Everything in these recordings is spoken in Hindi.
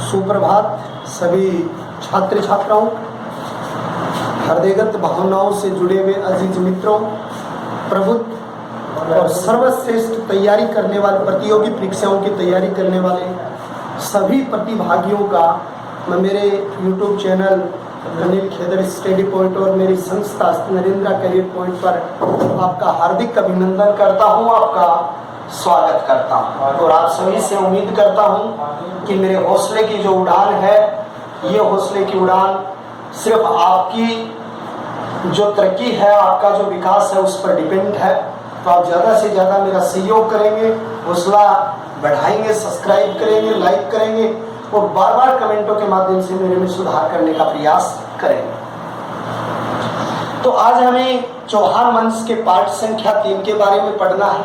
सुप्रभात सभी छात्र छात्राओं, हृदयगत भावनाओं से जुड़े हुए अजीज मित्रों, प्रबुद्ध और सर्वश्रेष्ठ तैयारी करने वाले प्रतियोगी परीक्षाओं की तैयारी करने वाले सभी प्रतिभागियों का मैं मेरे YouTube channel Anil Khedar study point और मेरी संस्था नरेंद्र करियर पॉइंट पर आपका हार्दिक अभिनंदन करता हूं, आपका स्वागत करता हूं और आप सभी से उम्मीद करता हूं कि मेरे हौसले की जो उड़ान है, ये हौसले की उड़ान सिर्फ आपकी जो तरक्की है, आपका जो विकास है उस पर डिपेंड है। तो आप ज़्यादा से ज़्यादा मेरा सहयोग करेंगे, हौसला बढ़ाएंगे, सब्सक्राइब करेंगे, लाइक करेंगे और बार बार कमेंटों के माध्यम से मेरे में सुधार करने का प्रयास करेंगे। तो आज हमें चौहान वंश के पाठ संख्या 3 के बारे में पढ़ना है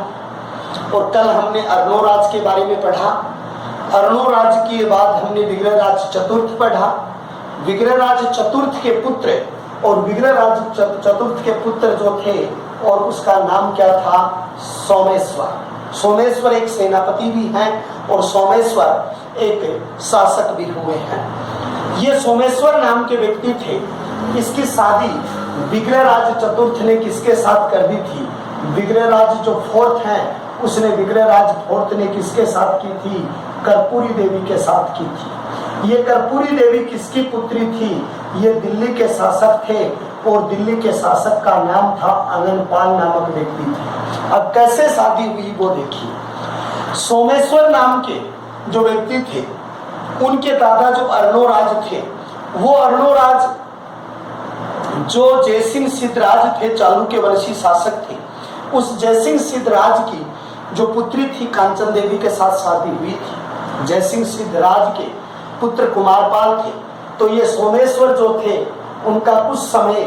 और कल हमने अर्णोराज के बारे में पढ़ा। अर्णोराज के बाद हमने विग्रहराज चतुर्थ पढ़ा। विग्रहराज चतुर्थ के पुत्र और विग्रहराज चतुर्थ के पुत्र जो थे और उसका नाम क्या था? सोमेश्वर। सोमेश्वर एक सेनापति भी हैं और सोमेश्वर एक शासक भी हुए हैं। ये सोमेश्वर नाम के व्यक्ति थे। इसकी शादी विग्रहराज चतुर्थ ने किसके साथ कर दी थी? विग्रहराज जो फोर्थ हैं उसने विग्रहराज फोर्थ ने किसके साथ की थी? कर्पूरी देवी के साथ की थी। ये कर्पूरी देवी किसकी पुत्री थी? ये दिल्ली के शासक थे और दिल्ली के शासक का नाम था अनंगपाल नामक व्यक्ति थे। अब कैसे शादी हुई वो देखिए। सोमेश्वर नाम के जो व्यक्ति थे, उनके दादा जो अर्णोराज थे, वो अर्णोराज जो जयसिंह सिद्धराज थे, चालुक्य वंशी शासक थे, उस जयसिंह सिद्धराज की जो पुत्री थी कांचन देवी के साथ शादी हुई थी। जयसिंह सिद्धराज के पुत्र कुमारपाल थे। तो ये सोमेश्वर जो थे उनका कुछ समय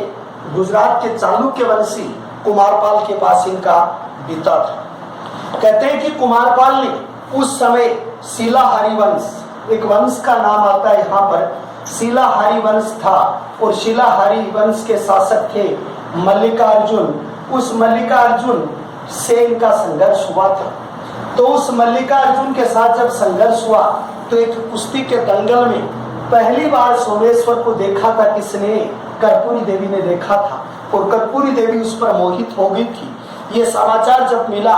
गुजरात के चालुक्य वंशी कुमारपाल के पास इनका बीता था। कहते हैं कि कुमारपाल ने उस समय शिलाहारी वंश, एक वंश का नाम आता है यहाँ पर, शिलाहारी वंश था और शिलाहारी वंश के शासक थे मल्लिकार्जुन। उस मल्लिकार्जुन से इनका संघर्ष हुआ था। तो उस मल्लिकार्जुन के साथ जब संघर्ष हुआ तो एक कुश्ती के दंगल में पहली बार सोमेश्वर को देखा था किसने? कर्पूरी देवी ने देखा था और कर्पूरी देवी उस पर मोहित हो गई थी। ये समाचार जब मिला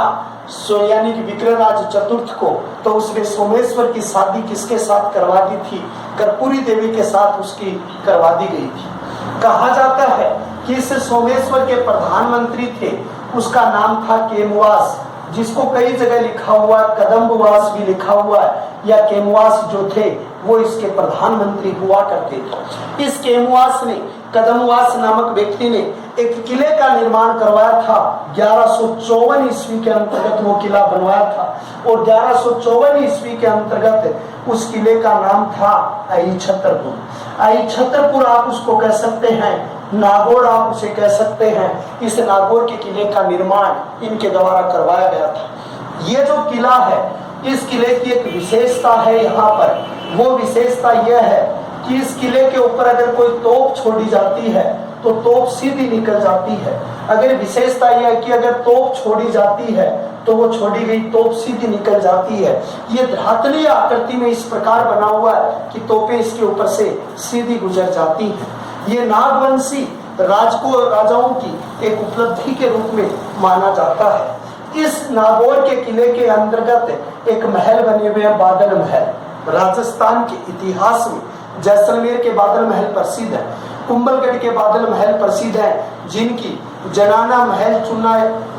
यानी कि विग्रहराज चतुर्थ को, तो उसने सोमेश्वर की शादी किसके साथ करवा दी थी? कर्पूरी देवी के साथ उसकी करवा दी गई थी। कहा जाता है कि इस सोमेश्वर के प्रधानमंत्री थे, उसका नाम था केमुवास, जिसको कई जगह लिखा हुआ कदम्बवास भी लिखा हुआ है, या केमुवास जो थे वो इसके प्रधानमंत्री हुआ करते थे। इस केमुवास ने, कदमवास नामक व्यक्ति ने एक किले का निर्माण करवाया था। 1154 ईस्वी के अंतर्गत वो किला बनवाया था और 1154 ईस्वी के अंतर्गत उस किले का नाम था अहिछत्रपुर। अहिछत्रपुर आप उसको कह सकते हैं, नागौर आप उसे कह सकते हैं। इस नागौर के किले का निर्माण इनके द्वारा करवाया गया था। ये जो किला है, इस किले की एक विशेषता है यहाँ पर। वो विशेषता यह है कि इस किले के ऊपर अगर कोई तोप छोड़ी जाती है तो तोप सीधी निकल जाती है। अगर विशेषता यह है कि अगर तोप छोड़ी जाती है तो वो छोड़ी गई तोप सीधी निकल जाती है। ये धरातलीय आकृति में इस प्रकार बना हुआ है कि तोपें इसके ऊपर से सीधी गुजर जाती हैं। ये नागवंशी राजाओं की एक उपलब्धि के रूप में माना जाता है। इस नागौर के किले के अंतर्गत एक महल बने हुए हैं, बादल महल। राजस्थान के इतिहास में जैसलमेर के बादल महल प्रसिद्ध है, कुंभलगढ़ के बादल महल प्रसिद्ध है, जिनकी जनाना महल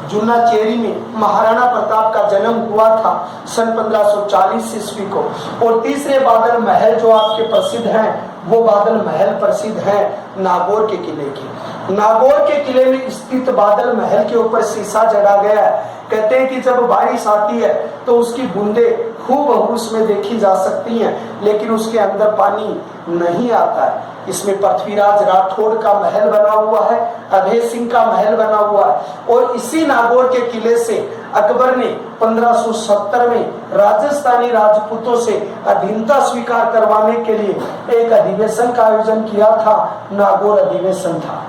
जुन्नाचेरी में महाराणा प्रताप का जन्म हुआ था सन 1540 ईस्वी को। और तीसरे बादल महल जो आपके प्रसिद्ध हैं, वो बादल महल प्रसिद्ध हैं नागौर के किले के। नागौर के किले में स्थित बादल महल के ऊपर शीशा जड़ा गया है। कहते हैं कि जब बारिश आती है तो उसकी बूंदे खूब उसमें देखी जा सकती हैं, लेकिन उसके अंदर पानी नहीं आता है। इसमें पृथ्वीराज राठौड़ का महल बना हुआ है, अभय सिंह का महल बना हुआ है। और इसी नागौर के किले से अकबर ने 1570 में राजस्थानी राजपूतों से अधीनता स्वीकार करवाने के लिए एक अधिवेशन का आयोजन किया था। नागौर अधिवेशन था।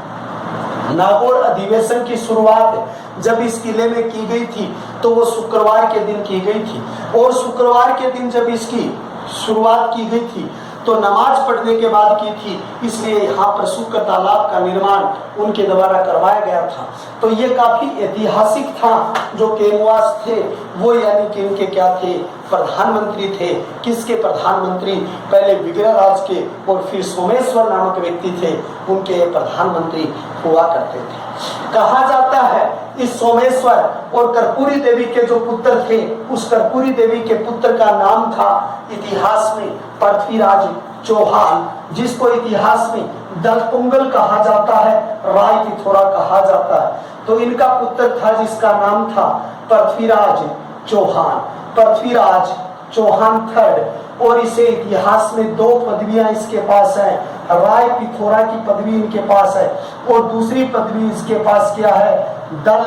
नागौर अधिवेशन की शुरुआत जब इस किले में की गई थी तो वो शुक्रवार के दिन की गई थी। और शुक्रवार के दिन जब इसकी शुरुआत की गई थी तो नमाज पढ़ने के बाद की थी, इसलिए यहाँ पर सुख तालाब का निर्माण उनके द्वारा करवाया गया था। तो ये काफी ऐतिहासिक था। जो केनुआस थे वो यानी कि इनके क्या थे, प्रधानमंत्री थे। किसके प्रधानमंत्री? पहले विग्रहराज के और फिर सोमेश्वर नामक व्यक्ति थे, उनके प्रधानमंत्री हुआ करते थे। कहा जाता है इस सोमेश्वर और कर्पूरी देवी के जो पुत्र थे, उस कर्पूरी देवी के पुत्र का नाम था इतिहास में पृथ्वीराज चौहान, जिसको इतिहास में दलपुंगल कहा जाता है, राय पिथौरा कहा जाता है। तो इनका पुत्र था जिसका नाम था पृथ्वीराज चौहान, पृथ्वीराज चौहान थर्ड। और इसे इतिहास में 2 पदवियां इसके पास है, राय पिथौरा की पदवी इनके पास है और दूसरी पदवी इसके पास क्या है, दल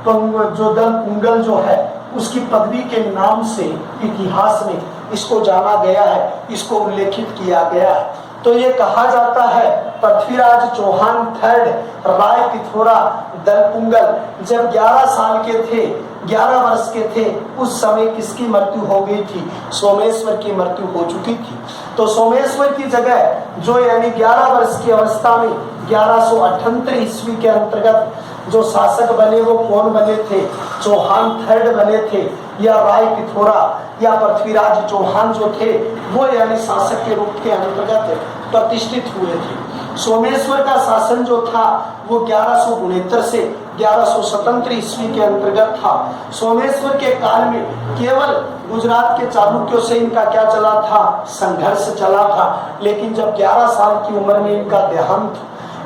पुंगल जो है उसकी पदवी के नाम से इतिहास में इसको जाना गया है, इसको उल्लेखित किया गया है। तो ये कहा जाता है पृथ्वीराज चौहान थर्ड, राय पिथौरा दलपुंगल जब 11 साल के थे, 11 वर्ष के थे, उस समय किसकी मृत्यु हो गई थी? सोमेश्वर की मृत्यु हो चुकी थी। तो सोमेश्वर की जगह जो यानी 11 वर्ष की अवस्था में 1178 ईस्वी के अंतर्गत जो शासक बने वो कौन बने थे? चौहान थर्ड बने थे, या राय पिथौरा या पृथ्वीराज चौहान जो थे वो यानी शासक के रूप के अंतर्गत प्रतिष्ठित हुए थे। सोमेश्वर का शासन जो था वो 1169 से 1177 ईस्वी के अंतर्गत था। सोमेश्वर के काल में केवल गुजरात के चालुक्यों से इनका क्या चला था? संघर्ष चला था। लेकिन जब 11 साल की उम्र में इनका देहांत,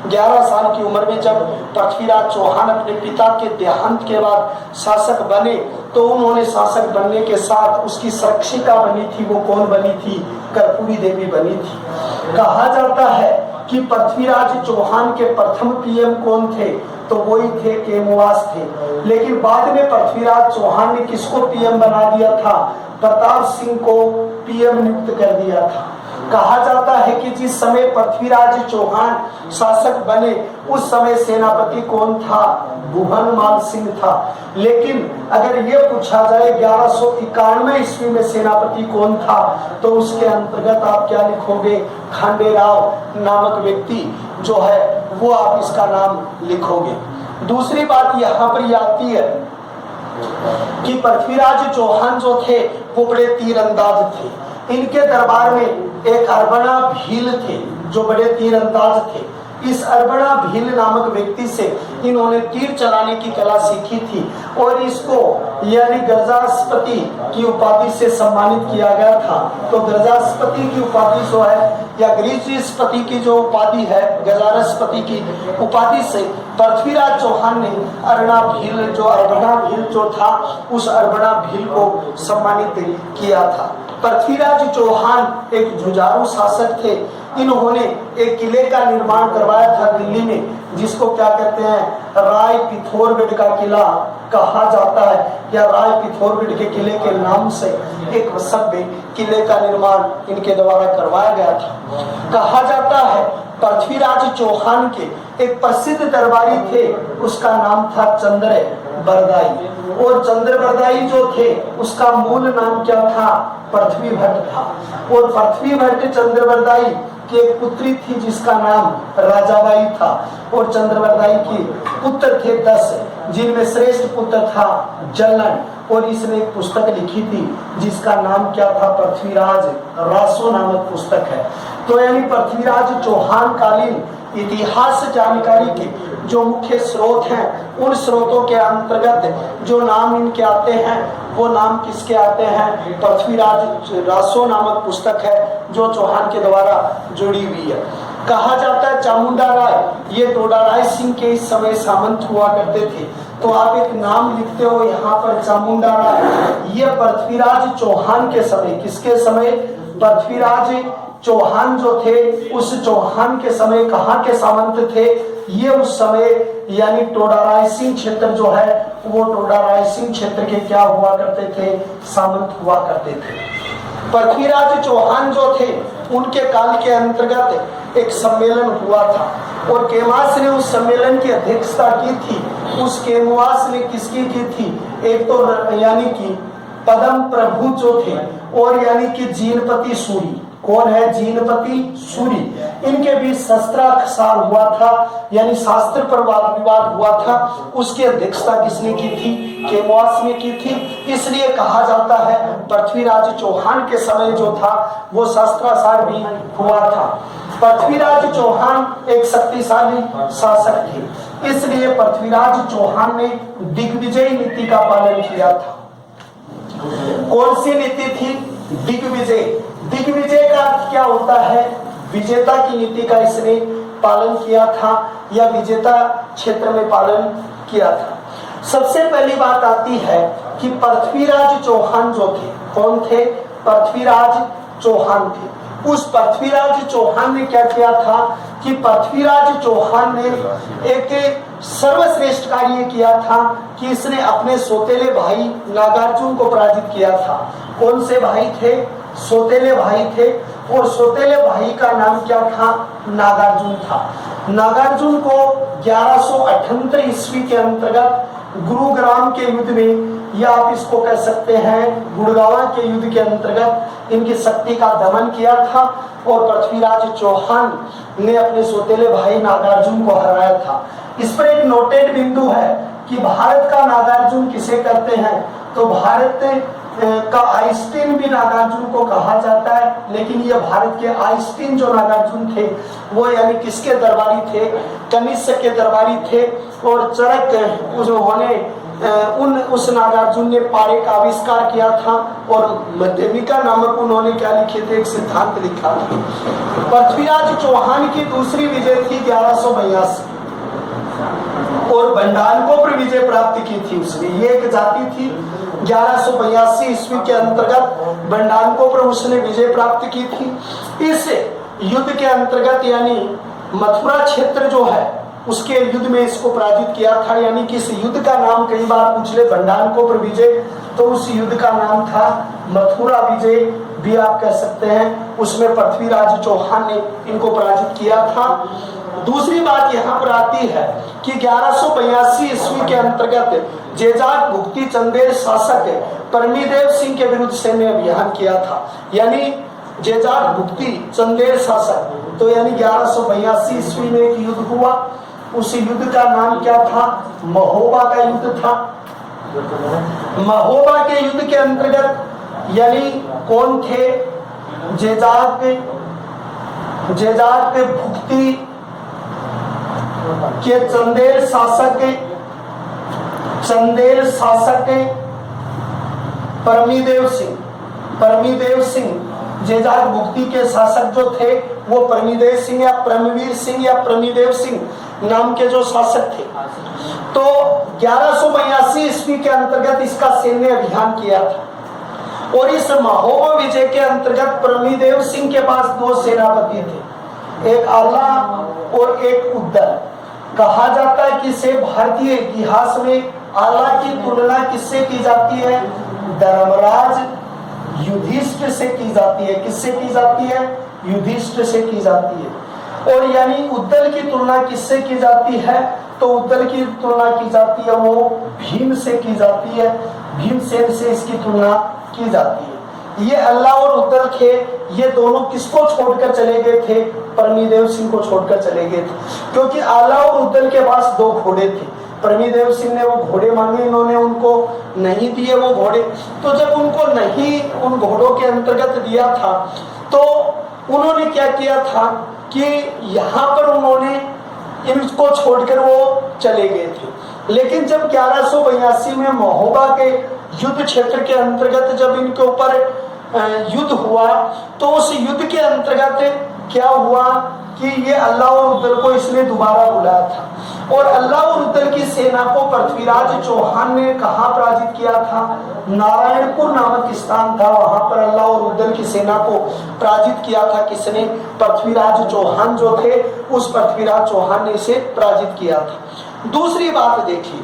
11 साल की उम्र में जब पृथ्वीराज चौहान अपने पिता के देहांत के बाद शासक बने, तो उन्होंने शासक बनने के साथ उसकी संरक्षिका बनी थी, वो कौन बनी थी? कर्पूरी देवी बनी थी। कहा जाता है कि पृथ्वीराज चौहान के प्रथम पीएम कौन थे? तो वही थे केनुआस थे। लेकिन बाद में पृथ्वीराज चौहान ने किसको पीएम बना दिया था? प्रताप सिंह को पीएम नियुक्त कर दिया था। कहा जाता है कि जिस समय पृथ्वीराज चौहान शासक बने उस समय सेनापति कौन था? भुवनमाल सिंह था। लेकिन अगर ये पूछा जाए 1191 ईस्वी में सेनापति कौन था, तो उसके अंतर्गत आप क्या लिखोगे? खांडेराव नामक व्यक्ति जो है वो आप इसका नाम लिखोगे। दूसरी बात यहाँ पर यह आती है कि पृथ्वीराज चौहान जो थे वो बड़े तीरंदाज थे। इनके दरबार में एक अरबना भील थे जो बड़े तीरंदाज थे। इस अरबना भील नामक व्यक्ति से इन्होंने तीर चलाने की कला सीखी थी और इसको यानी गर्जास्पति की उपाधि से सम्मानित किया गया था। तो गर्जास्पति की उपाधि जो है या ग्रीष्मस्पति की जो उपाधि है, गजारस्पति की उपाधि से पृथ्वीराज चौहान ने अरबना भील जो था उस अरबना भील को सम्मानित किया था। पृथ्वीराज चौहान एक जुझारू शासक थे। इन्होंने एक किले का निर्माण करवाया था दिल्ली में, जिसको क्या कहते हैं? राय पिथौरगढ़ का किला कहा जाता है, या राय पिथौरगढ़ के किले के नाम से एक सभ्य किले का निर्माण इनके द्वारा करवाया गया था। कहा जाता है पृथ्वीराज चौहान के एक प्रसिद्ध दरबारी थे, उसका नाम था चंद्र बरदाई। और चंद्र बरदाई जो थे उसका मूल नाम क्या था? पृथ्वी भट्ट था। और पृथ्वी भट्ट चंद्र बरदाई की एक पुत्री थी जिसका नाम राजाबाई था। और चंद्र बरदाई की पुत्र थे 10, जिनमें श्रेष्ठ पुत्र था जलन। और इसने एक पुस्तक लिखी थी जिसका नाम क्या था? पृथ्वीराज रासो नामक पुस्तक है। तो यानी पृथ्वीराज चौहान कालीन इतिहास जानकारी के जो मुख्य स्रोत हैं, उन स्रोतों के अंतर्गत जो नाम इनके आते हैं वो नाम किसके आते हैं? पृथ्वीराज रासो नामक पुस्तक है जो चौहान के द्वारा जुड़ी हुई है। कहा जाता है चामुंडा राय ये टोडा राय सिंह के इस समय सामंत हुआ करते थे। तो आप एक नाम लिखते हो यहाँ पर चामुंडा राय, ये पृथ्वीराज चौहान के समय, किसके समय? पृथ्वीराज चौहान जो थे उस चौहान के समय कहाँ के सामंत थे? ये उस समय यानी टोडाराय सिंह क्षेत्र जो है वो टोडाराय सिंह क्षेत्र के क्या हुआ करते थे? सामंत हुआ करते थे। पृथ्वीराज चौहान जो थे उनके काल के अंतर्गत एक सम्मेलन हुआ था और केनुआस ने उस सम्मेलन की अध्यक्षता की थी। उस केनुआस ने किसकी की थी? एक तो यानी कि पदम प्रभु जो थे, और यानी कि जीनपति सूरी, कौन है जीनपति सूरी, इनके बीच शस्त्राक्षर हुआ था, यानी शास्त्र पर वाद विवाद हुआ था। उसकी अध्यक्षता किसने की थी? केमवास ने की थी। इसलिए कहा जाता है पृथ्वीराज चौहान के समय जो था वो शस्त्राक्षर भी हुआ था। पृथ्वीराज चौहान एक शक्तिशाली शासक थे, इसलिए पृथ्वीराज चौहान ने दिग्विजय नीति का पालन किया था। कौन सी नीति थी? दिग्विजय। दिग्विजय का क्या होता है? विजेता की नीति का इसने पालन किया था, या विजेता क्षेत्र में पालन किया था। सबसे पहली बात आती है कि पृथ्वीराज चौहान जो थे, कौन थे? पृथ्वीराज चौहान थे। उस पृथ्वीराज चौहान ने क्या किया था कि पृथ्वीराज चौहान ने एक सर्वश्रेष्ठ कार्य किया था कि इसने अपने सौतेले भाई नागार्जुन को पराजित किया था। कौन से भाई थे? सौतेले भाई थे, और सौतेले भाई का नाम क्या था? नागार्जुन था। नागार्जुन को 1178 ईस्वी के अंतर्गत गुरुग्राम के युद्ध में, या आप इसको कह सकते हैं गुड़गांव के युद्ध के अंतर्गत इनकी शक्ति का दमन किया था, और पृथ्वीराज चौहान ने अपने सौतेले भाई नागार्जुन को हराया था। इस पर एक नोटेड बिंदु है कि भारत का नागार्जुन किसे कहते हैं? तो भारत का आइंस्टीन भी नागार्जुन को कहा जाता है, लेकिन ये भारत के आइंस्टीन जो नागार्जुन थे वो यानी किसके दरबारी थे? कनिष्क के दरबारी थे। और चरक उन्होंने उस नागार्जुन ने पारे का आविष्कार किया था, और मध्यमिका नामक उन्होंने क्या लिखे थे? एक सिद्धांत लिखा था। पृथ्वीराज चौहान की दूसरी विजय थी 1182, और भंडारकों पर विजय प्राप्त की थी उसने। ये एक जाति थी। 1182 ईस्वी के अंतर्गत भंडारकों पर उसने विजय प्राप्त की थी। इस युद्ध के अंतर्गत यानी मथुरा क्षेत्र जो है उसके युद्ध में इसको पराजित किया था। यानी कि इस युद्ध का नाम कई बार पूछ ले, भंडारकों पर विजय, तो उस युद्ध का नाम था मथुरा विजय भी आप कह सकते हैं। उसमें पृथ्वीराज चौहान ने इनको पराजित किया था। दूसरी बात यहाँ पर आती है कि 1182 ईस्वी के अंतर्गत जेजाट भुक्ति चंदेल शासक परमीदेव सिंह के विरुद्ध सैन्य अभियान किया था। यानी जेजाट भुक्ति चंदेल शासक, तो यानी 1182 ईस्वी में एक युद्ध हुआ। उस युद्ध का नाम क्या था? महोबा का युद्ध था। महोबा के युद्ध के अंतर्गत यानी कौन थे? जेजाट भुक्ति के चंदेल शासक परमीदेव सिंह जेजाट भुक्ति के शासक जो थे वो परमीदेव सिंह या परमवीर सिंह या परमीदेव सिंह नाम के जो शासक थे। तो 1182 ईस्वी के अंतर्गत इसका सैन्य अभियान किया था, और इस महोबा विजय के अंतर्गत परमीदेव सिंह के पास दो सेनापति थे, एक आला और एक उद्दल। कहा जाता है कि इसे भारतीय इतिहास में आला की तुलना किससे की जाती है? धर्मराज युधिष्ठिर से की जाती है। किससे की जाती है? युधिष्ठिर से की जाती है। और यानी उद्दल की तुलना किससे की जाती है? तो उद्दल की तुलना की जाती है वो भीम से की जाती है। भीमसेन से इसकी तुलना की जाती है। ये अल्लाह और उद्दल थे, ये दोनों किसको छोड़कर चले गए थे? परमीदेव सिंह को छोड़कर चले गए थे, क्योंकि आला और उद्दल के पास दो घोड़े थे। परमीदेव सिंह ने वो घोड़े मांगे, इन्होंने उनको नहीं दिए वो घोड़े। तो जब उनको नहीं उन घोड़ों के अंतर्गत दिया था तो उन्होंने क्या किया था कि यहाँ पर उन्होंने इनको छोड़कर वो चले गए थे। लेकिन जब 1182 में महोबा के युद्ध क्षेत्र के अंतर्गत जब इनके ऊपर युद्ध हुआ तो उस युद्ध के अंतर्गत क्या हुआ कि ये अल्लाह और उद्दल को इसने दोबारा बुलाया था, और अल्लाह और उद्दल की सेना को पृथ्वीराज चौहान ने कहाँ पराजित किया था? नारायणपुर नामक स्थान था, वहां पर अल्लाह और उद्दल की सेना को पराजित किया था। किसने? पृथ्वीराज चौहान जो थे, उस पृथ्वीराज चौहान ने इसे पराजित किया था। दूसरी बात देखिए,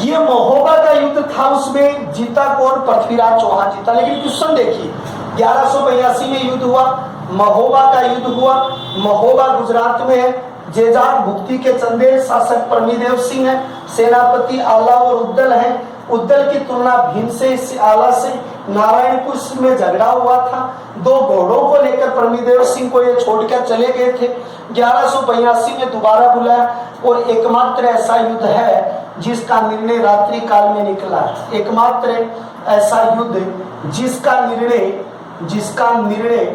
ये महोबा का युद्ध था, उसमें जीता कौन? पृथ्वीराज चौहान जीता। लेकिन क्वेश्चन देखिए, 1182 में युद्ध हुआ, महोबा का युद्ध हुआ। महोबा गुजरात में है। जेजाट भुक्ति के चंदेल शासक परमीदेव सिंह है, सेनापति आला और उद्दल है, उद्दल की तुलना भीम से इस आला से नारायणपुर में झगड़ा हुआ था। 2 घोड़ों को लेकर परमीदेव सिंह को ये छोड़कर चले गए थे। 1182 में दोबारा बुलाया और एकमात्र ऐसा युद्ध है जिसका निर्णय रात्रि काल में निकला। एकमात्र ऐसा युद्ध जिसका निर्णय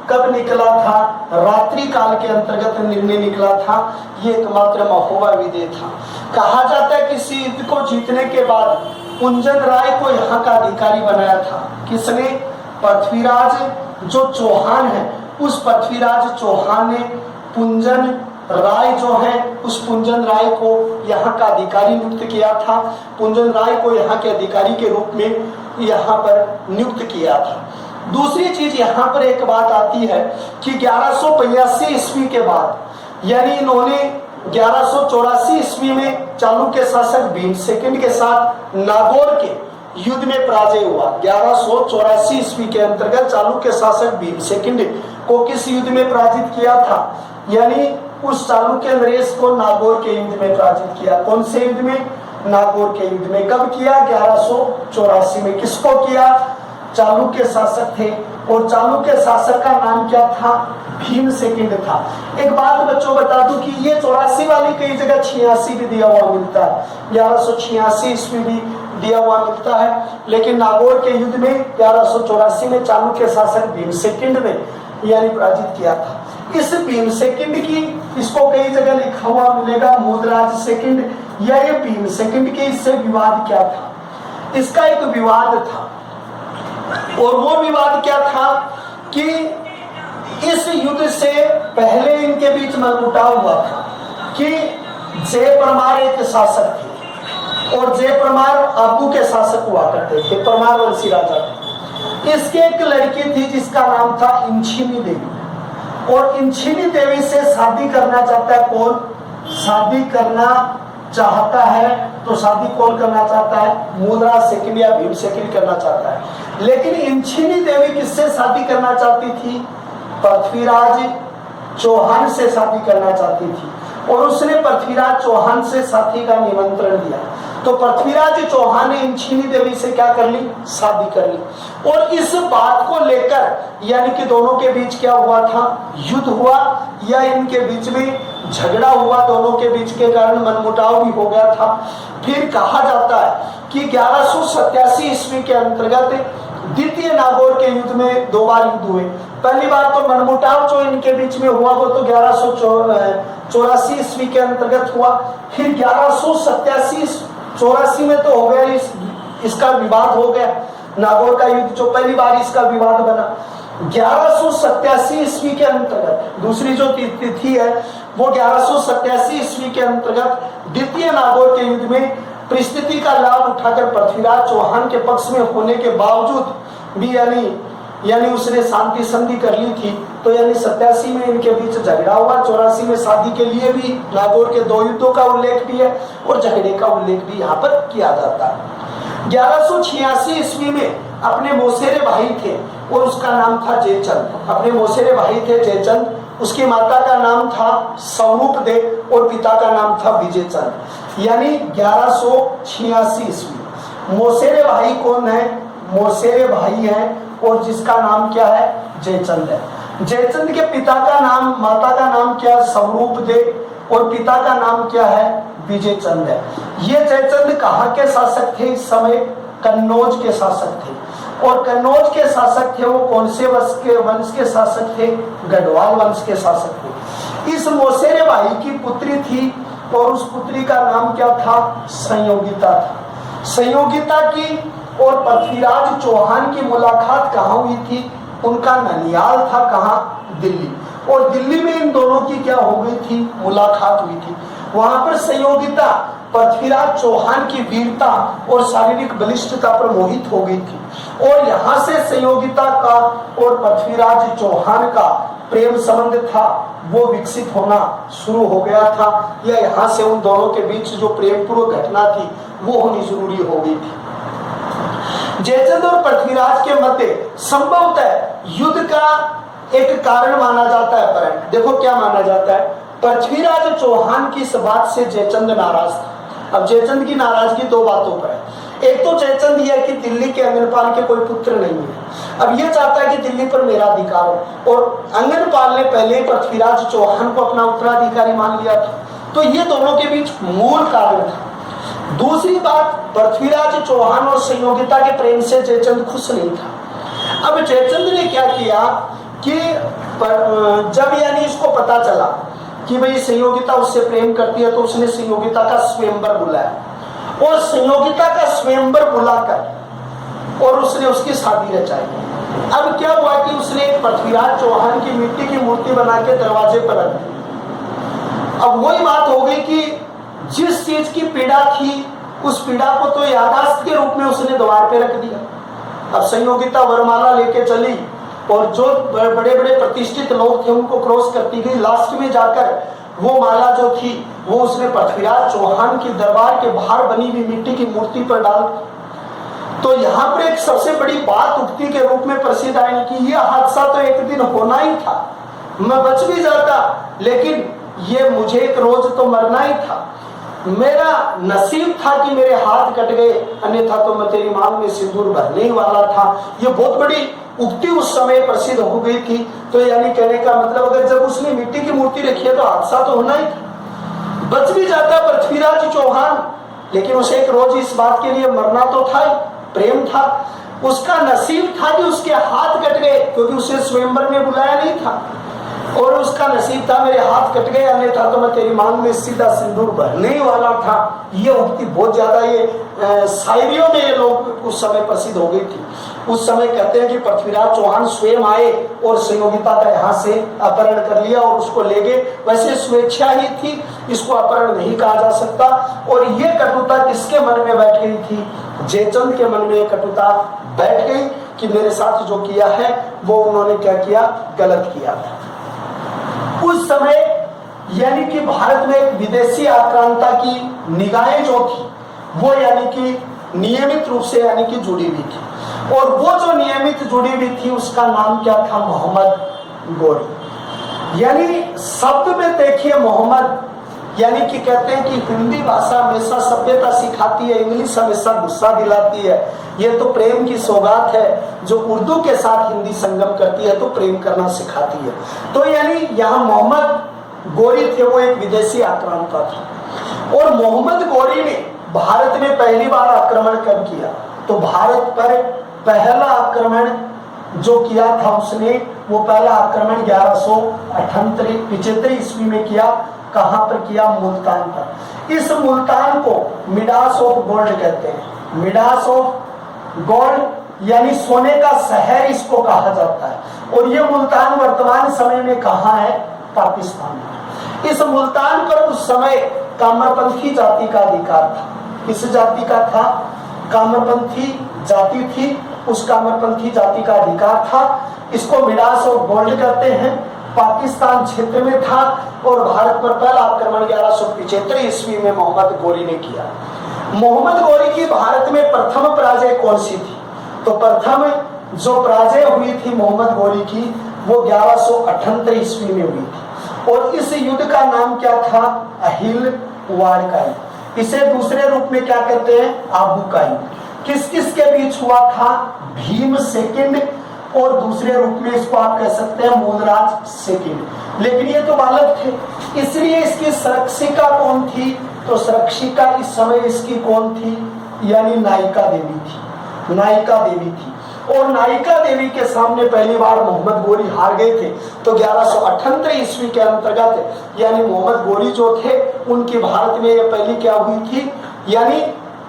कब निकला था? रात्रि काल के अंतर्गत निर्णय निकला था। ये एकमात्र महोबा विजय था। कहा जाता है कि इस युद्ध को जीतने के बाद कुंजन राय को यहाँ का अधिकारी बनाया था। किसने? पृथ्वीराज जो चौहान है, उस पृथ्वीराज चौहान ने कुंजन राय जो है, उस कुंजन राय को यहाँ का अधिकारी नियुक्त किया था। कुंजन राय को यहाँ के अधिकारी के रूप में यहाँ पर नियुक्त किया था। दूसरी चीज यहाँ पर एक बात आती है कि 1185 ईस्वी के बाद, यानी इन्होंने 1184 ईस्वी में चालुक्य शासक भीमसेन के साथ नागौर के युद्ध में पराजय हुआ। 1184 ईस्वी के अंतर्गत चालुक्य शासक भीमसेन को किस युद्ध में पराजित किया था? यानी उस चालुक्य नरेश को नागौर के युद्ध में पराजित किया। कौन से युद्ध में? नागौर के युद्ध में। कब किया? 1184 में। किसको किया? चालुक्य शासक थे और चालुक्य शासक का नाम क्या था? भीमसेन था। एक बात बच्चों बता दूं कि ये 84 वाली कई जगह 86 भी दिया हुआ मिलता है, 1186 ईस्वी भी दिया हुआ मिलता है, लेकिन नागौर के युद्ध में 1184 में चालुक्य शासक भीमसेन ने यानी पराजित किया था। इस भीमसेन की, इसको कई जगह लिखा हुआ मिलेगा मुद्राज सेकंड, या ये भीमसेन के इससे विवाद क्या था? इसका एक विवाद था और वो विवाद क्या था कि इस युद्ध से पहले इनके बीच मनमुटाव हुआ था कि जय परमार एक शासक थे और जय परमार आबू के शासक हुआ करते थे, परमार वंशी राजा थे। इसके एक लड़की थी जिसका नाम था इंछिनी देवी, और इंछिनी देवी से शादी करना चाहता है कौन? शादी करना चाहता है तो शादी कौन करना चाहता है? मुद्राज सेकंड या भीमसेन करना चाहता है। लेकिन इंछिनी देवी किससे शादी करना चाहती थी? पृथ्वीराज चौहान से शादी करना चाहती थी और उसने पृथ्वीराज चौहान से शादी का निमंत्रण दिया। तो पृथ्वीराज चौहान ने इंछिनी देवी से क्या कर ली? शादी कर ली। और इस बात को लेकर यानी कि दोनों के बीच क्या हुआ था? युद्ध हुआ, या इनके बीच में झगड़ा हुआ, दोनों के बीच के कारण मनमुटाव भी हो गया था। फिर कहा जाता है कि 1187 ईस्वी के अंतर्गत द्वितीय नागौर के युद्ध में 2 बार युद्ध हुए। पहली बार तो मनमुटाव जो इनके बीच में हुआ वो तो 1184 ईस्वी के अंतर्गत हुआ। फिर 1187-84 में तो हो गया, इसका विवाद हो गया। नागौर का युद्ध जो पहली बार इसका विवाद बना। 1187 ईस्वी के अंतर्गत दूसरी जो तिथि है वो 1187 ईस्वी के अंतर्गत द्वितीय नागौर के युद्ध में परिस्थिति का लाभ उठाकर पृथ्वीराज चौहान के पक्ष में होने के बावजूद भी यानी उसने शांति संधि कर ली थी। तो यानी 87 में इनके बीच झगड़ा हुआ, 84 में शादी के लिए भी नागौर के 2 युद्धों का उल्लेख भी है और झगड़े का उल्लेख भी यहाँ पर किया जाता है। 1186 ईस्वी में अपने मौसेरे भाई थे और उसका नाम था जयचंद। अपने मौसेरे भाई थे जयचंद, उसकी माता का नाम था स्वरूप दे और पिता का नाम था विजय चंद। यानी 1186 ईस्वी। मौसेरे भाई कौन है? मौसेरे भाई हैं और जिसका नाम क्या है? जयचंद है। जयचंद के पिता का नाम, माता का नाम क्या? स्वरूप दे और पिता का नाम क्या है? विजय चंद है। ये जयचंद कहाँ के शासक थे? इस समय कन्नौज के शासक थे। और कन्नौज के शासक थे वो कौन से वंश के शासक थे? गढ़वाल वंश के शासक थे। इस मौसेरे भाई की पुत्री थी और उस पुत्री का नाम क्या था? संयोगिता था। संयोगिता की और पृथ्वीराज चौहान की मुलाकात कहाँ हुई थी? उनका ननियाल था, कहाँ? दिल्ली। और दिल्ली में इन दोनों की क्या हो गई थी? मुलाकात हुई थी। वहां पर संयोगिता पृथ्वीराज चौहान की वीरता और शारीरिक बलिष्ठता पर मोहित हो गई थी और यहाँ से संयोगिता का और पृथ्वीराज चौहान का प्रेम संबंध था वो विकसित होना शुरू हो गया था, या यहाँ से उन दोनों के बीच जो प्रेम पूर्व घटना थी वो होनी जरूरी हो गई थी। जयचंद और पृथ्वीराज के मध्य संभवतः युद्ध का एक कारण माना जाता है। पर देखो क्या माना जाता है? पृथ्वीराज चौहान की इस बात से जयचंद नाराज था। अब जयचंद की नाराजगी 2 बातों पर है। एक तो जयचंद यह है कि दिल्ली के अंगनपाल के कोई पुत्र नहीं है, अब यह चाहता है कि दिल्ली पर मेरा अधिकार हो, और अंगनपाल ने पहले पृथ्वीराज चौहान को अपना उत्तराधिकारी मान लिया था। तो ये दोनों के बीच मूल कारण था। दूसरी बात, पृथ्वीराज चौहान और संयोगिता के प्रेम से जयचंद खुश नहीं था। अब जयचंद ने क्या किया कि जब यानी इसको पता चला कि भाई संयोगिता उससे प्रेम करती है, तो उसने संयोगिता का स्वयंवर बुलाया, और संयोगिता का स्वयंवर बुलाकर और उसने उसकी शादी रचाई। अब क्या हुआ कि उसने पृथ्वीराज चौहान की मिट्टी की मूर्ति बना के दरवाजे पर रख दी। अब वही बात हो गई कि जिस चीज की पीड़ा थी, उस पीड़ा को तो यादाश्त के रूप में उसने द्वार पे रख दिया। अब संयोगिता वरमाला लेके चली, और जो बड़े बड़े प्रतिष्ठित लोग थे उनको क्रॉस करती गई। लास्ट में जाकर वो माला जो थी वो उसने पृथ्वीराज चौहान की दरबार के बाहर बनी हुई मिट्टी की मूर्ति पर डाल। तो यहाँ पर एक सबसे बड़ी बात उक्ति के रूप में प्रसिद्ध आई कि यह हादसा तो एक दिन होना ही था, मैं बच भी जाता, लेकिन ये मुझे एक रोज तो मरना ही था। मेरा नसीब था कि मेरे हाथ कट गए, अन्यथा तो मैं तेरी मांग में सिंदूर भरने ही वाला था। ये बहुत बड़ी उक्ति उस समय प्रसिद्ध हो गई थी। तो यानी कहने का मतलब, अगर जब उसने मिट्टी की मूर्ति रखी है तो हादसा तो होना ही था, बच भी जाता पृथ्वीराज चौहान, लेकिन उसे एक रोज इस बात के लिए मरना तो था, प्रेम था। उसका नसीब था कि उसके हाथ कट गए, क्योंकि उसे स्वयंवर में बुलाया नहीं था, और उसका नसीब था मेरे हाथ कट गए, अन्यथा तो मैं तेरी मांग में सीधा सिंदूर भरने ही वाला था। ये उक्ति बहुत ज्यादा ये शायरियों में ये लोग उस समय प्रसिद्ध हो गई थी। उस समय कहते हैं कि पृथ्वीराज चौहान स्वयं आए और संयोगिता का यहाँ से अपहरण कर लिया और उसको ले गए। वैसे स्वेच्छा ही थी, इसको अपहरण नहीं कहा जा सकता। और ये कटुता किसके मन में बैठ गई थी? जयचंद के मन में ये कटुता बैठ गई कि मेरे साथ जो किया है वो उन्होंने क्या किया, गलत किया था। उस समय यानी कि भारत में एक विदेशी आक्रांता की निगाहें जो थी वो यानी कि नियमित रूप से यानी कि जुड़ी हुई थी, और वो जो नियमित जुड़ी हुई थी उसका नाम क्या था? मोहम्मद गोरी। यानी शब्द में देखिए मोहम्मद, यानी कि कहते हैं कि हिंदी भाषा हमेशा सभ्यता सिखाती है, इंग्लिश हमेशा गुस्सा दिलाती है। ये तो प्रेम की सौगात है जो उर्दू के साथ हिंदी संगम करती है तो प्रेम करना सिखाती है। तो यानी यहाँ मोहम्मद गोरी थे, वो एक विदेशी आक्रांता था, और मोहम्मद गोरी ने भारत में पहली बार आक्रमण कब किया? तो भारत पर पहला आक्रमण जो किया था उसने, वो पहला आक्रमण 1178 ईस्वी में किया। कहां पर किया? मुल्तान पर। इस मुल्तान को मिडास ऑफ गोल्ड कहते हैं। मिडास ऑफ गोल्ड यानी सोने का शहर इसको कहा जाता है, और ये मुल्तान वर्तमान समय में कहां है? पाकिस्तान में। इस मुल्तान पर उस समय कामरपंथी जाति का अधिकार था। किस जाति का था? कामरपंथी जाति थी, उस कामरपंथी जाति का अधिकार था। इसको मिडास ऑफ गोल्ड कहते हैं। पाकिस्तान क्षेत्र में था, और भारत पर पहला आक्रमण 1175 ईस्वी में मोहम्मद गोरी ने किया। मोहम्मद गोरी की भारत में प्रथम पराजय कौन सी थी? तो प्रथम जो पराजय हुई थी मोहम्मद गोरी की वो 1178 ईस्वी में हुई थी, और इस युद्ध का नाम क्या था? अहिल वार का युद्ध। इसे दूसरे रूप में क्या कहते हैं? आबू का युद्ध। किस किस के बीच हुआ था? भीम सेकंड, और दूसरे रूप में इसको आप कह सकते हैं मूलराज सेकंड। लेकिन ये तो बालक थे, इसलिए इसकी संरक्षिका कौन थी? तो संरक्षिका इस समय इसकी कौन थी? यानी नायिका देवी थी। नायिका देवी थी, और नायिका देवी के सामने पहली बार मोहम्मद गोरी हार गए थे। तो 1178 ईस्वी के अंतर्गत यानी मोहम्मद गोरी जो थे उनकी भारत में ये पहली क्या हुई थी? यानी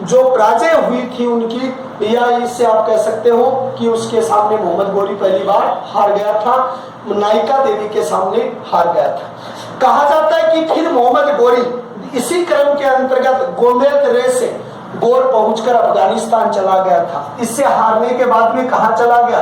जो पराजय हुई थी उनकी, या इससे आप कह सकते हो कि उसके सामने मोहम्मद गोरी पहली बार हार गया था, नायिका देवी के सामने हार गया था। कहा जाता है कि फिर मोहम्मद गोरी इसी क्रम के अंतर्गत गोमेल दर्रे से गोर पहुंचकर अफगानिस्तान चला गया था। इससे हारने के बाद में कहाँ चला गया?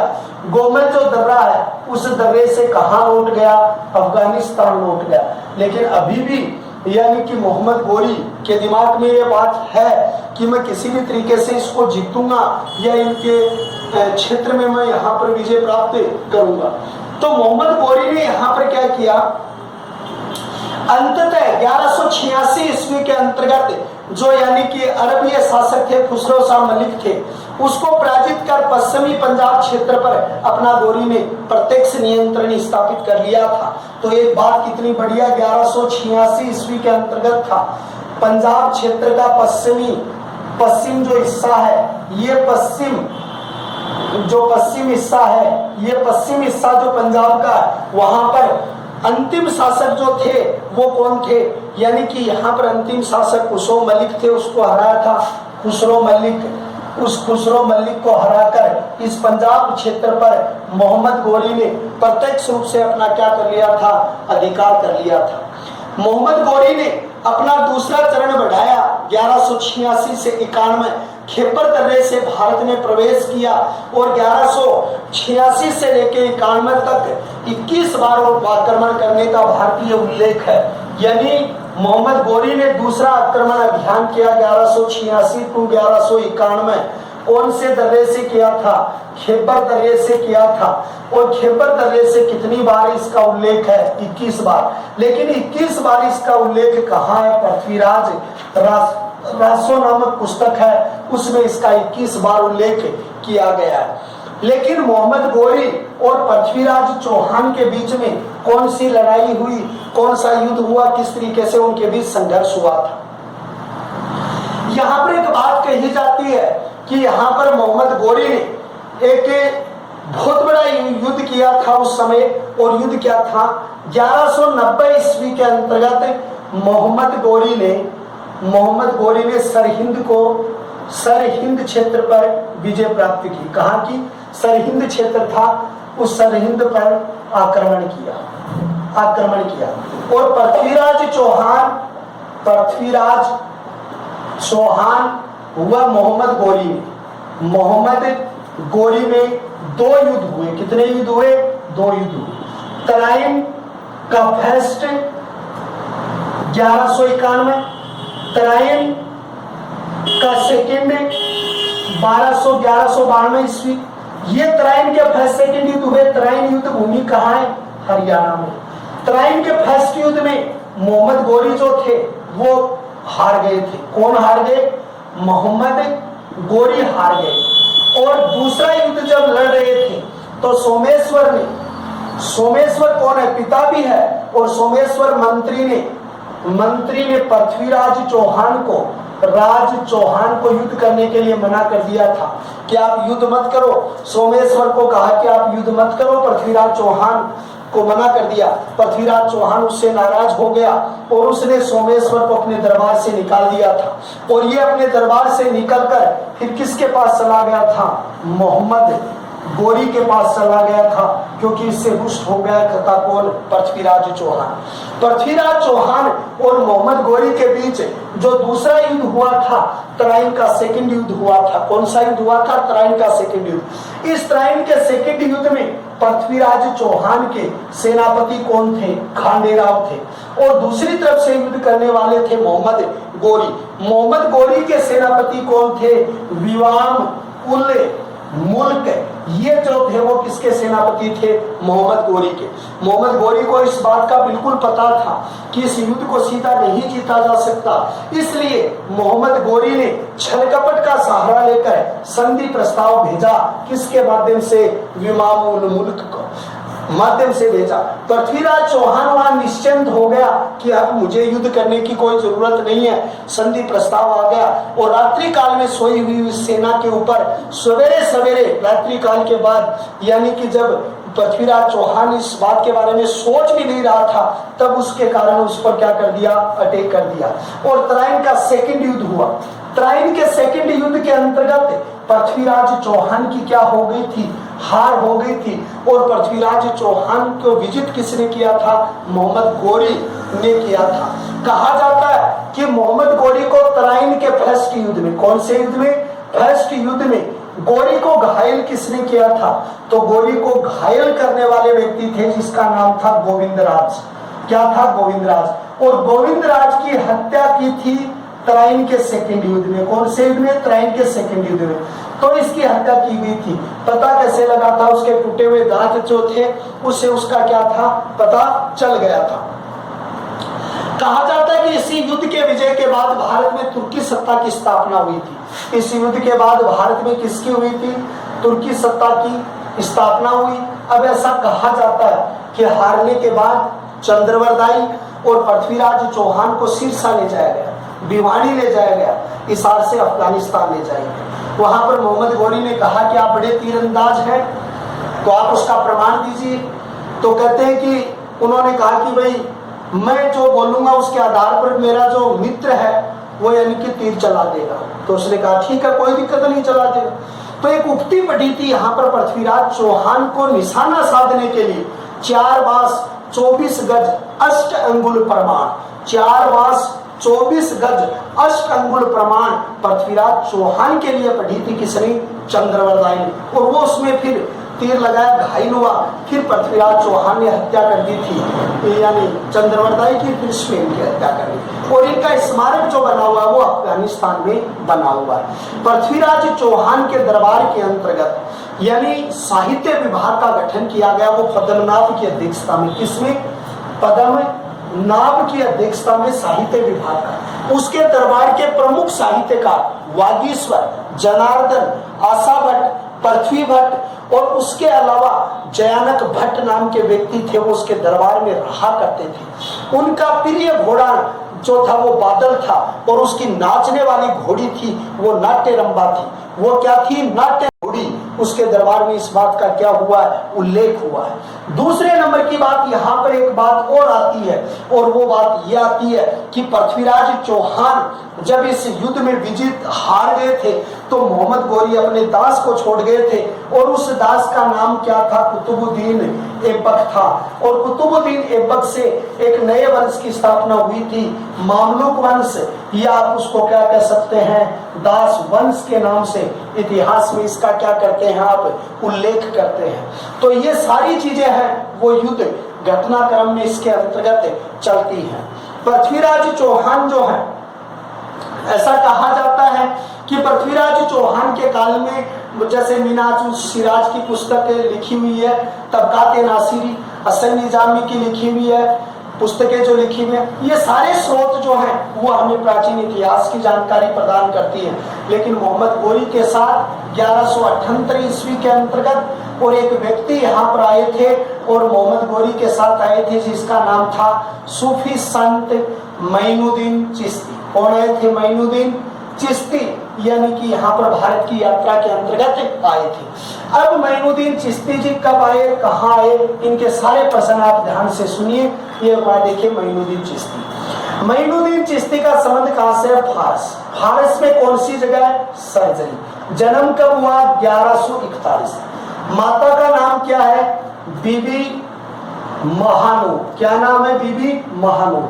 गोमेल जो दर्रा है उस दर्रे से कहाँ लौट गया? अफगानिस्तान लौट गया। लेकिन अभी भी यानी कि मोहम्मद गोरी के दिमाग में ये बात है कि मैं किसी भी तरीके से इसको जीतूंगा, या इनके क्षेत्र में मैं यहाँ पर विजय प्राप्त करूंगा। तो मोहम्मद गोरी ने यहाँ पर क्या किया? अंततः 1186 ईस्वी के अंतर्गत जो यानी कि अरबीय शासक थे खुसरो शाह मलिक थे, उसको पराजित कर पश्चिमी पंजाब क्षेत्र पर अपना गोरी ने प्रत्यक्ष नियंत्रण स्थापित कर लिया था। तो एक बात कितनी बढ़िया, 1186 ईस्वी के अंतर्गत था। पंजाब क्षेत्र का पश्चिम जो हिस्सा है, ये पश्चिम हिस्सा है, ये पश्चिम हिस्सा जो पंजाब का, वहां पर अंतिम शासक जो थे वो कौन थे, यानी कि यहाँ पर अंतिम शासक खुसरो मलिक थे, उसको हराया था खुसरो मलिक। उस खुसरो मलिक को हराकर इस पंजाब क्षेत्र पर मोहम्मद गोरी ने प्रत्यक्ष रूप से अपना क्या कर लिया था, अधिकार कर लिया था। मोहम्मद गोरी ने अपना दूसरा चरण बढ़ाया। 1186 से 91 खैबर दर्रे से भारत ने प्रवेश किया और 1186 से लेकर 91 तक 21 बार आक्रमण करने का भारतीय उल्लेख है। यानी मोहम्मद गोरी ने दूसरा आक्रमण अभियान किया 1186 टू 1191। कौन से दर्रे से किया था, खैबर दर्रे से किया था। और खैबर दर्रे से कितनी बार इसका उल्लेख है, 21 बार। लेकिन 21 बार इसका उल्लेख कहाँ है, पृथ्वीराज रासो नामक पुस्तक है, उसमें इसका 21 बार उल्लेख किया गया है। लेकिन मोहम्मद गोरी और पृथ्वीराज चौहान के बीच में कौन सी लड़ाई हुई, कौन सा युद्ध हुआ, किस तरीके से उनके बीच संघर्ष हुआ था। यहाँ पर एक बात कही जाती है कि यहाँ पर मोहम्मद गोरी ने एक बहुत बड़ा युद्ध किया था उस समय। और युद्ध क्या था, 1190 ईस्वी के अंतर्गत मोहम्मद गोरी ने सरहिंद क्षेत्र पर विजय प्राप्त की। कहाँ की, सरहिंद क्षेत्र था, उस सरहिंद पर आक्रमण किया। और पृथ्वीराज चौहान हुआ मोहम्मद गोरी में 2 युद्ध हुए। कितने युद्ध हुए, 2 युद्ध हुए। तराइन का फेस्ट 1191, तराइन का सेकेंड 1192 ईस्वी। ये तराइन के फर्स्ट सेकेंड युद्ध हुए। तराइन युद्ध भूमि कहाँ है, हरियाणा में। तराइन के फर्स्ट युद्ध में मोहम्मद गोरी जो थे वो हार गए थे। कौन हार गए, मोहम्मद गोरी हार गए। और दूसरा युद्ध जब लड़ रहे थे तो सोमेश्वर कौन है, पिता भी है, और सोमेश्वर मंत्री ने पृथ्वीराज चौहान को युद्ध करने के लिए मना कर दिया था कि आप युद्ध मत करो। सोमेश्वर को कहा कि आप युद्ध मत करो, पृथ्वीराज चौहान को मना कर दिया। पृथ्वीराज चौहान उससे नाराज हो गया और उसने सोमेश्वर को अपने दरबार से निकाल दिया था। और ये अपने दरबार से निकलकर फिर किसके पास चला गया था, मोहम्मद गोरी के पास चला गया था, क्योंकि इससे रुष्ट हो गया था कौन, पृथ्वीराज चौहान और मोहम्मद गोरी के बीच जो दूसरा युद्ध हुआ था, तराइन का सेकंड युद्ध हुआ था। कौन सा युद्ध हुआ था, तराइन का सेकंड युद्ध। इस तराइन के सेकंड युद्ध में पृथ्वीराज चौहान के सेनापति कौन थे, खांडेराव थे। और दूसरी तरफ से युद्ध करने वाले थे मोहम्मद गोरी के सेनापति कौन थे, विवाम उल मुल्क। ये जो थे वो किसके सेनापति थे, मोहम्मद गोरी के। मोहम्मद गोरी को इस बात का बिल्कुल पता था कि इस युद्ध को सीधा नहीं जीता जा सकता, इसलिए मोहम्मद गोरी ने छल कपट का सहारा लेकर संधि प्रस्ताव भेजा। किसके माध्यम से, विवाम उल मुल्क को माध्यम से भेजा। पृथ्वीराज चौहान वहां निश्चिंत हो गया कि अब मुझे युद्ध करने की कोई जरूरत नहीं है, संधि प्रस्ताव आ गया। और रात्रि काल में सोई हुई सेना के ऊपर सवेरे रात्रि काल के बाद, यानी कि जब पृथ्वीराज चौहान इस बात के बारे में सोच भी नहीं रहा था, तब उसके कारण उस पर क्या कर दिया, अटैक कर दिया। और तराइन का सेकंड युद्ध हुआ। तराइन के सेकंड युद्ध के अंतर्गत पृथ्वीराज चौहान की क्या हो गई थी, हार हो गई थी। और पृथ्वीराज चौहान को विजित किसने किया था, मोहम्मद गोरी ने किया था। कहा जाता है कि मोहम्मद गोरी को तराइन के फर्स्ट युद्ध में, कौन से युद्ध में, फर्स्ट युद्ध में गोरी को घायल किसने किया था, तो गोरी को घायल करने वाले व्यक्ति थे जिसका नाम था गोविंदराज। क्या था, गोविंदराज। और गोविंदराज की हत्या की थी तराइन के सेकंड युद्ध में। कौन से युद्ध में, तराइन के सेकंड युद्ध में। तो इसकी हत्या की गई थी। पता कैसे लगा था, उसके टूटे हुए दांत जो थे उससे उसका क्या था, पता चल गया था। कहा जाता है कि इसी युद्ध के विजय के बाद भारत में तुर्की सत्ता की स्थापना हुई थी। इस युद्ध के बाद भारत में किसकी हुई थी? तुर्की सत्ता की स्थापना हुई। अब ऐसा कहा जाता है कि हारने के बाद चंद्रवरदाई और पृथ्वीराज चौहान को सिरसा ले जाया गया, भिवानी ले जाया गया, हिसार से अफगानिस्तान ले जाया गया। वहां पर मोहम्मद गौरी ने कहा कि आप बड़े तीरंदाज हैं, तो आप उसका प्रमाण दीजिए। तो कहते हैं कि उन्होंने कहा कि भाई मैं जो बोलूंगा उसके आधार पर मेरा जो मित्र है वो यानी कि तीर चला देगा। तो उसने कहा ठीक है, कोई दिक्कत नहीं, चला देगा। तो एक उक्ति पड़ी थी यहाँ पर पृथ्वीराज चौहान को निशाना साधने के लिए 4 बास 24 गज 8 अंगुल प्रमाण, 4 बास 24 गज 8 अंगुल प्रमाण पृथ्वीराज चौहान के लिए पढ़ी थी किसने? चंद्रवरदाई ने। और वो उसमें फिर तीर लगाया, घायल हुआ, फिर पृथ्वीराज चौहान ने हत्या कर दी थी, यानी चंद्रवरदाई की, फिर स्वयं की हत्या कर दी। और इनका स्मारक जो बना हुआ है वो अफगानिस्तान में बना हुआ है। पृथ्वीराज चौहान के दरबार के अंतर्गत यानी साहित्य विभाग का गठन किया गया, वो पद्मनाभ की अध्यक्षता में। किसमें? पद्मनाभ की अध्यक्षता में साहित्य विभाग का। उसके दरबार के प्रमुख साहित्यकार वागीश्वर, जनार्दन, आशा भट्ट, पृथ्वी भट्ट और उसके अलावा जयानक भट्ट नाम के व्यक्ति थे, वो उसके दरबार में रहा करते थे। उनका प्रिय घोड़ा जो था वो बादल था, और उसकी नाचने वाली घोड़ी थी वो नाट्यरंबा थी। वो क्या थी? नाट्य घोड़ी। उसके दरबार में इस बात का क्या हुआ है? उल्लेख हुआ है। दूसरे नंबर की बात, यहाँ पर एक बात और आती है, और वो बात ये आती है कि पृथ्वीराज चौहान जब इस युद्ध में विजित हार गए थे तो मोहम्मद गौरी अपने दास को छोड़ गए थे, और उस दास का नाम क्या था? कुतुबुद्दीन ऐबक था। और कुतुबुद्दीन ऐबक से एक नए वंश की स्थापना हुई थी, मामलुक वंश, या आप उसको क्या कह सकते हैं? दास वंश के नाम से इतिहास में इसका क्या करते हैं आप? उल्लेख करते हैं। तो ये सारी चीजें हैं वो युद्ध घटनाक्रम में इसके अंतर्गत चलती हैं। पृथ्वीराज चौहान जो है, ऐसा कहा जाता है कि पृथ्वीराज चौहान के काल में, जैसे मिनाजुल सिराज की पुस्तक लिखी हुई है, तबकात नासिरी, हसन निजामी की लिखी हुई है, पुस्तकें जो लिखी हुई है, ये सारे स्रोत जो हैं वो हमें प्राचीन इतिहास की जानकारी प्रदान करती है। लेकिन मोहम्मद गौरी के साथ 1178 ईस्वी के अंतर्गत और एक व्यक्ति यहाँ पर आए थे, और मोहम्मद गौरी के साथ आए थे जिसका नाम था सूफी संत मोइनुद्दीन चिश्ती। कौन आए थे? मोइनुद्दीन चिश्ती, यानी कि यहाँ पर भारत की यात्रा के अंतर्गत आए थे। अब मोइनुद्दीन चिश्ती जी कब आए, कहाँ आए, इनके सारे प्रश्न आप ध्यान से सुनिए। ये देखिए मोइनुद्दीन चिश्ती। मोइनुद्दीन चिश्ती का संबंध कहाँ से है? फारस। फारस में कौन सी जगह है? सर्जरी। जन्म कब हुआ? 1141। माता का नाम क्या है? बीबी महानू। क्या नाम है? बीबी महानू।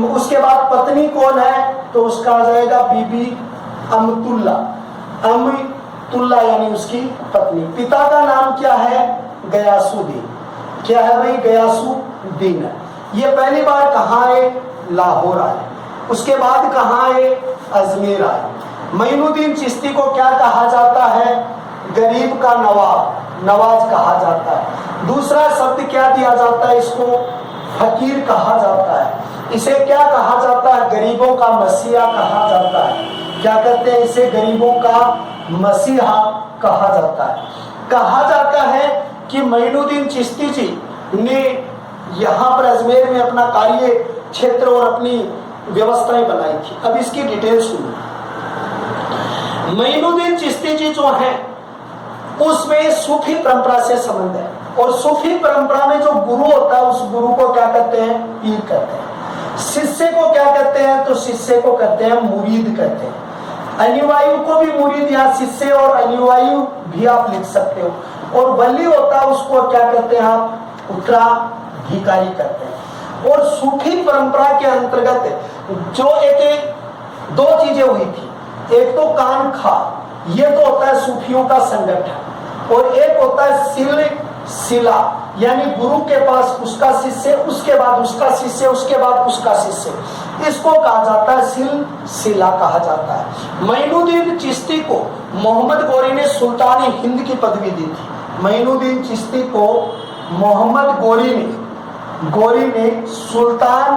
उसके बाद पत्नी कौन है? तो उसका आ जाएगा बीबी अमतुल्ला। अमतुल्ला यानी उसकी पत्नी। पिता का नाम क्या है? गयासुद्दीन। क्या है भाई? गयासुद्दीन। ये पहली बार कहाँ आए? लाहौर आए। उसके बाद कहाँ आए? अजमेर आए। मोइनुद्दीन चिश्ती को क्या कहा जाता है? गरीब का नवाब, नवाज कहा जाता है। दूसरा शब्द क्या दिया जाता है इसको? फकीर कहा जाता है। इसे क्या कहा जाता है? गरीबों का मसीहा कहा जाता है। क्या कहते हैं इसे? गरीबों का मसीहा कहा जाता है। कहा जाता है कि मोइनुद्दीन चिश्ती जी ने यहाँ पर अजमेर में अपना कार्य क्षेत्र और अपनी व्यवस्थाएं बनाई थी। अब इसकी डिटेल सुनिए। मोइनुद्दीन चिश्ती जी जो है उसमें सूफी परंपरा से संबंध है, और सूफी परंपरा में जो गुरु होता है उस गुरु को क्या कहते हैं? पीर कहते हैं। शिष्य को क्या कहते हैं? तो शिष्य को कहते हैं मुरीद कहते हैं। अनुयायी को भी मुरीद या शिष्य और अनुयायी भी आप लिख सकते हो। और वली होता है उसको क्या कहते हैं आप? उत्तराधिकारी कहते हैं। और सूफी परंपरा के अंतर्गत जो एक दो चीजें हुई थी, एक तो कान खा, ये तो होता है सूफियों का संगठन, और एक होता है सिलसिला, यानी गुरु के पास उसका शिष्य, उसके बाद उसका शिष्य, उसके बाद उसका शिष्य। इसको कहा जाता है सिलसिला कहा जाता है। मोइनुद्दीन चिश्ती को मोहम्मद गौरी ने सुल्तान हिंद की पदवी दी थी। मोइनुद्दीन चिश्ती को मोहम्मद गौरी ने सुल्तान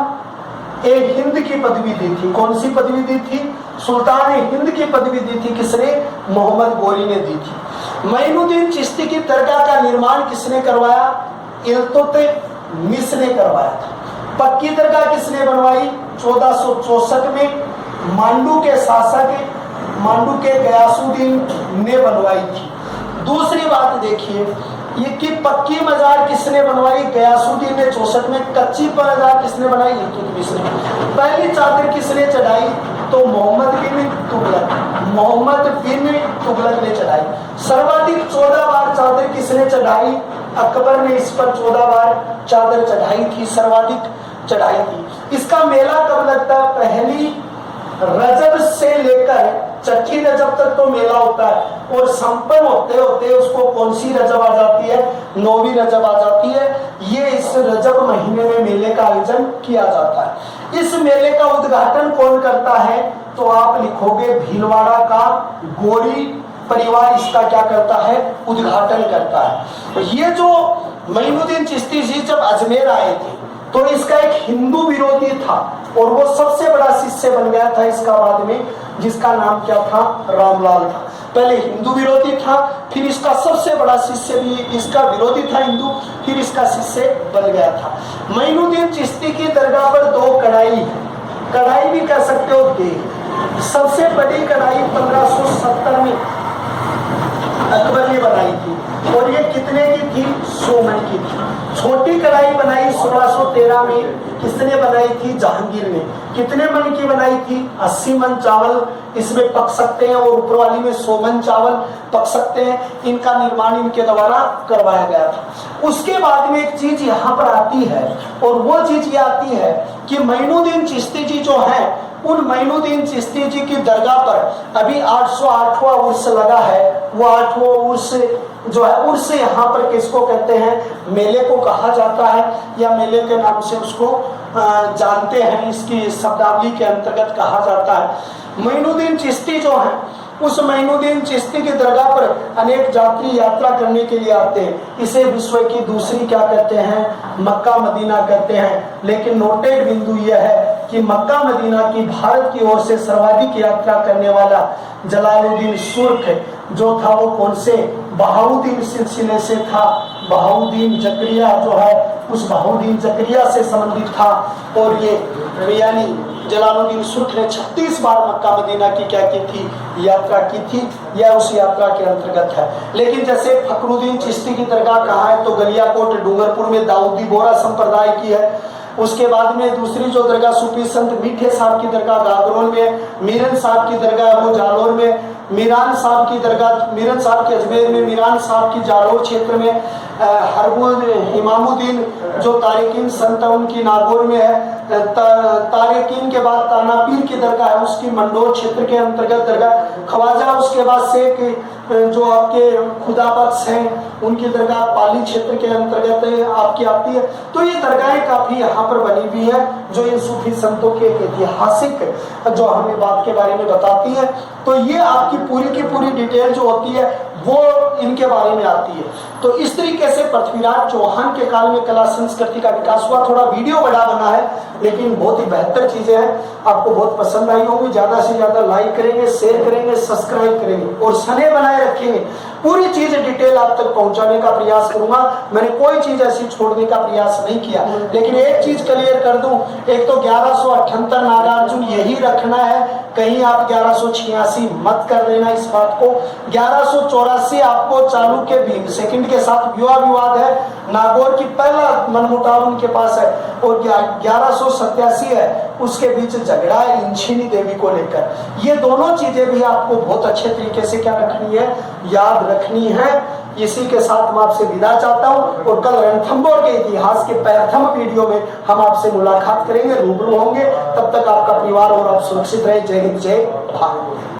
एक हिंद की पदवी दी थी। कौन सी पदवी दी थी? सुल्तान हिंद की पदवी दी थी। किसने? मोहम्मद गोरी ने दी थी। मोइनुद्दीन चिश्ती की दरगाह का निर्माण किसने करवाया? इल्तुतमिश ने करवाया था। पक्की दरगाह किसने बनवाई? 1464 में मांडू के शासक मांडू के गयासुद्दीन ने बनवाई थी। दूसरी बात देखिए, ये कि पक्की मजार किसने बनवाई? गयासुद्दीन ने 64 में। कच्ची मजार किसने बनाई? इल्तुतमिश ने। पहली चादर किसने चढ़ाई? तो मोहम्मद बिन तुगलक ने चढ़ाई। सर्वाधिक 14 बार चादर किसने चढ़ाई? अकबर ने इस पर 14 बार चादर चढ़ाई थी, सर्वाधिक चढ़ाई थी। इसका मेला कब लगता है? पहली रजब से लेकर छठी रजब तक तो मेला होता है और संपन्न होते होते उसको कौन सी रजब आ जाती है? 9वीं रजब आ जाती है। ये इस रजब महीने में मेले का आयोजन किया जाता है। इस मेले का उद्घाटन कौन करता है? तो आप लिखोगे भीलवाड़ा का गोरी परिवार इसका क्या करता है? उद्घाटन करता है। तो ये जो मोइनुद्दीन चिश्ती जी जब अजमेर आए थे तो इसका एक हिंदू विरोधी था और वो सबसे बड़ा शिष्य बन गया था इसका बाद में, जिसका नाम क्या था? रामलाल था। पहले हिंदू विरोधी था, फिर इसका सबसे बड़ा शिष्य भी इसका विरोधी था हिंदू, फिर इसका शिष्य बन गया था। मोइनुद्दीन चिश्ती की दरगाह पर 2 कढ़ाई है। कढ़ाई भी कह सकते हो देख। सबसे बड़ी कढ़ाई 1570 में अकबर ने बनाई थी और ये कितने की थी? 100 मन की थी। छोटी कढ़ाई बनाई 1613 में। किसने बनाई थी? जहांगीर ने। कितने मन की बनाई थी? 80 मन चावल इसमें पक सकते हैं और ऊपर वाली में 100 मन चावल पक सकते हैं। इनका निर्माण इनके द्वारा करवाया गया था। उसके बाद में एक चीज यहाँ पर आती है और वो चीज ये आती है कि मोइनुद्दीन चिश्ती जी जो है, उन मोइनुद्दीन चिश्ती जी की दरगाह पर अभी 808वां उर्स लगा है। वो 8वां उर्स जो है, उर्स यहाँ पर किसको कहते हैं? मेले को कहा जाता है या मेले के नाम से उसको जानते हैं, इसकी शब्दावली के अंतर्गत कहा जाता है। मोइनुद्दीन चिश्ती जो है, उस मोइनुद्दीन चिश्ती की दरगाह पर अनेक यात्री यात्रा करने के लिए आते हैं। इसे विश्व की दूसरी क्या कहते हैं? मक्का मदीना कहते हैं। लेकिन नोटेड बिंदु यह है कि मक्का मदीना की भारत की ओर से सर्वाधिक यात्रा करने वाला जलालुद्दीन सुर्ख जो था, वो कौन से? बहाउद्दीन सिलसिले से था। बहाउद्दीन जकरिया जो है, उस बहाउद्दीन जकरिया से संबंधित था। और ये यानी जलालुद्दीन सुर्ख ने 36 बार मक्का मदीना की क्या की थी? यात्रा की थी। यह उस यात्रा के अंतर्गत है। लेकिन जैसे फखरुद्दीन चिश्ती की दरगाह कहाँ है? तो गलियाकोट डूंगरपुर में दाऊदी बोरा संप्रदाय की है। उसके बाद में दूसरी जो दरगाह सूफी संत मीठे साहब की दरगाह गागरोन में, मीरन साहब की दरगाह वो जालोर में, मीरान साहब की दरगाह मीरन साहब के अजमेर में, मीरान साहब की जालोर क्षेत्र में, इमामुद्दीन जो तारिकीन संत है उनकी नागौर में है। तारिकीन के बाद तानापीर की दरगाह है, उसकी मंडोर क्षेत्र के अंतर्गत दरगाह। ख्वाजा उसके बाद शेख जो आपके खुदा बख्श हैं, उनकी दरगाह पाली क्षेत्र के अंतर्गत आपकी आती है। तो ये दरगाहें काफी यहाँ पर बनी हुई है जो इन सूफी संतों के ऐतिहासिक जो हमें बात के बारे में बताती है। तो ये आपकी पूरी की पूरी डिटेल जो होती है वो इनके बारे में आती है। तो इस तरीके से पृथ्वीराज चौहान के काल में कला संस्कृति का विकास हुआ। थोड़ा वीडियो बड़ा बना है लेकिन बहुत ही बेहतर चीजें हैं, आपको बहुत पसंद आई होंगी। ज्यादा से ज्यादा लाइक करेंगे, शेयर करेंगे, सब्सक्राइब करेंगे और सने बनाए रखेंगे। पूरी चीज डिटेल आप तक पहुंचाने का प्रयास करूंगा। मैंने कोई चीज ऐसी छोड़ने का प्रयास नहीं किया। लेकिन एक चीज क्लियर कर दूं, एक तो 1178 नागार्जुन यही रखना है, कहीं आप 1186 मत कर देना इस बात को। 1184 आपको चालुक्य भीम सेकंड के साथ विवाद है, नागौर की पहला मनमुटाव उनके पास है। और 1187 है, उसके बीच झगड़ा है इंछिनी देवी को लेकर। ये दोनों चीजें भी आपको बहुत अच्छे तरीके से क्या रखनी है? याद रखनी है। इसी के साथ मैं आपसे विदा चाहता हूं और कल रणथंभौर के इतिहास के प्रथम वीडियो में हम आपसे मुलाकात करेंगे, रूबरू होंगे। तब तक आपका परिवार और आप सुरक्षित रहे। जय हिंद, जय भारत।